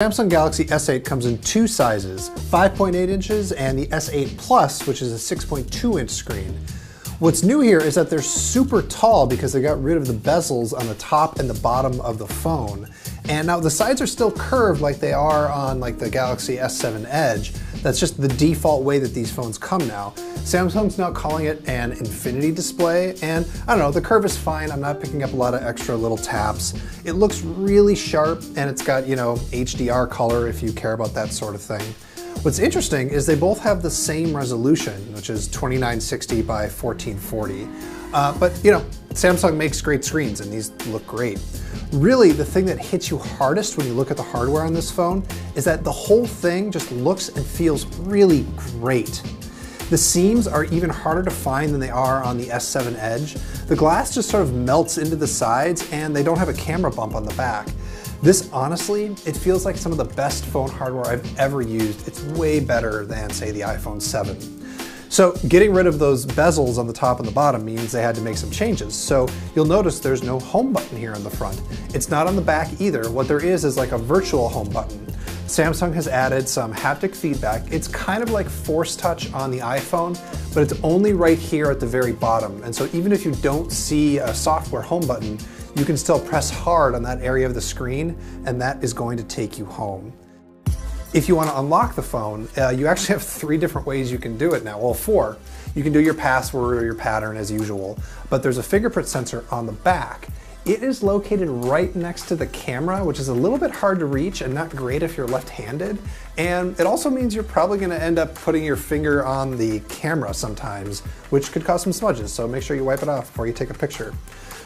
Samsung Galaxy S8 comes in two sizes, 5.8 inches and the S8 Plus, which is a 6.2 inch screen. What's new here is that they're super tall because they got rid of the bezels on the top and the bottom of the phone. And now the sides are still curved like they are on like the Galaxy S7 Edge. That's just the default way that these phones come now. Samsung's now calling it an infinity display, and I don't know, the curve is fine. I'm not picking up a lot of extra little taps. It looks really sharp, and it's got, you know, HDR color if you care about that sort of thing. What's interesting is they both have the same resolution, which is 2960 by 1440. But you know, Samsung makes great screens and these look great. Really, the thing that hits you hardest when you look at the hardware on this phone is that the whole thing just looks and feels really great. The seams are even harder to find than they are on the S7 Edge. The glass just sort of melts into the sides and they don't have a camera bump on the back. This, honestly, it feels like some of the best phone hardware I've ever used. It's way better than, say, the iPhone 7. So getting rid of those bezels on the top and the bottom means they had to make some changes. So you'll notice there's no home button here on the front. It's not on the back either. What there is like a virtual home button. Samsung has added some haptic feedback. It's kind of like Force Touch on the iPhone, but it's only right here at the very bottom. And so even if you don't see a software home button, you can still press hard on that area of the screen, and that is going to take you home. If you want to unlock the phone, you actually have 3 different ways you can do it now. Well, 4. You can do your password or your pattern as usual, but there's a fingerprint sensor on the back. It is located right next to the camera, which is a little bit hard to reach and not great if you're left-handed. And it also means you're probably going to end up putting your finger on the camera sometimes, which could cause some smudges, so make sure you wipe it off before you take a picture.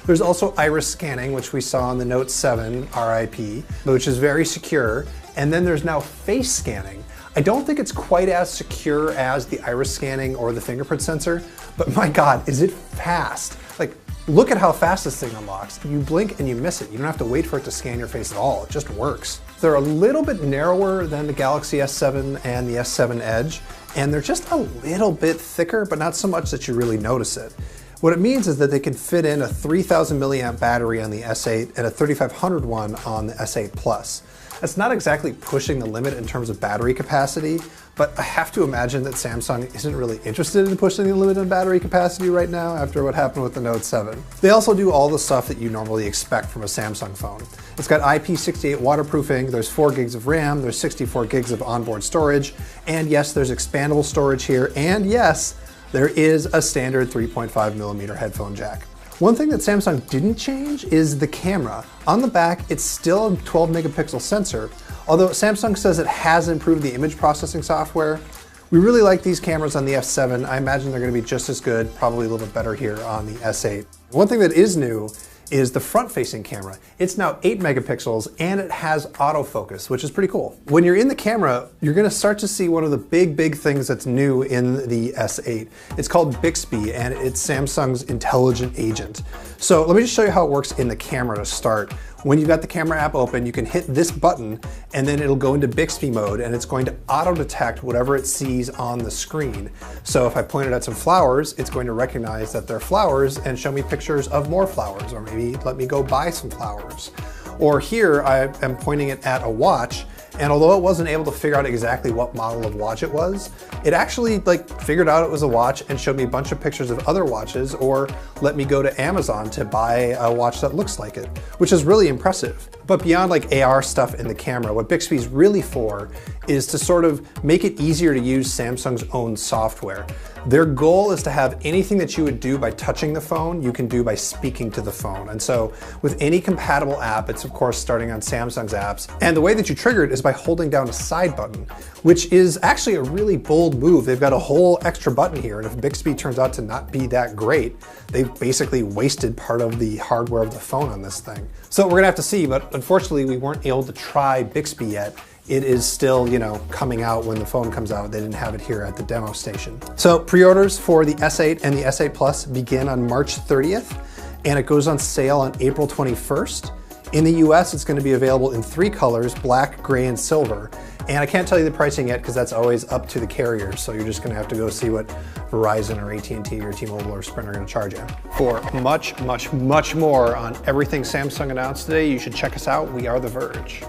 There's also iris scanning, which we saw on the Note 7 RIP, which is very secure. And then there's now face scanning. I don't think it's quite as secure as the iris scanning or the fingerprint sensor, but my God, is it fast. Like, look at how fast this thing unlocks. You blink and you miss it. You don't have to wait for it to scan your face at all. It just works. They're a little bit narrower than the Galaxy S7 and the S7 Edge, and they're just a little bit thicker, but not so much that you really notice it. What it means is that they can fit in a 3000 milliamp battery on the S8 and a 3500 one on the S8 Plus. That's not exactly pushing the limit in terms of battery capacity, but I have to imagine that Samsung isn't really interested in pushing the limit in battery capacity right now after what happened with the Note 7. They also do all the stuff that you normally expect from a Samsung phone. It's got IP68 waterproofing, there's 4 gigs of RAM, there's 64 gigs of onboard storage, and yes, there's expandable storage here, and yes, there is a standard 3.5mm headphone jack. One thing that Samsung didn't change is the camera. On the back, it's still a 12 megapixel sensor, although Samsung says it has improved the image processing software. We really like these cameras on the F7. I imagine they're going to be just as good, probably a little bit better here on the S8. One thing that is new is the front-facing camera. It's now 8 megapixels and it has autofocus, which is pretty cool. When you're in the camera, you're gonna start to see one of the big things that's new in the S8. It's called Bixby and it's Samsung's intelligent agent. So let me just show you how it works in the camera to start. When you've got the camera app open, you can hit this button and then it'll go into Bixby mode and it's going to auto-detect whatever it sees on the screen. So if I pointed at some flowers, it's going to recognize that they're flowers and show me pictures of more flowers, or maybe let me go buy some flowers. Or here I am pointing it at a watch, and although it wasn't able to figure out exactly what model of watch it was, it actually figured out it was a watch and showed me a bunch of pictures of other watches, or let me go to Amazon to buy a watch that looks like it, which is really impressive. But beyond AR stuff in the camera, what Bixby's really for is to sort of make it easier to use Samsung's own software. Their goal is to have anything that you would do by touching the phone, you can do by speaking to the phone. And so with any compatible app, it's of course starting on Samsung's apps. And the way that you trigger it is by holding down a side button, which is actually a really bold move. They've got a whole extra button here. And if Bixby turns out to not be that great, they've basically wasted part of the hardware of the phone on this thing. So we're gonna have to see, but unfortunately we weren't able to try Bixby yet. It is still, coming out when the phone comes out. They didn't have it here at the demo station. So pre-orders for the S8 and the S8 Plus begin on March 30th, and it goes on sale on April 21st. In the US, it's going to be available in 3 colors, black, gray, and silver. And I can't tell you the pricing yet because that's always up to the carriers. So you're just going to have to go see what Verizon or AT&T or T-Mobile or Sprint are going to charge you. For much more on everything Samsung announced today, you should check us out. We are The Verge.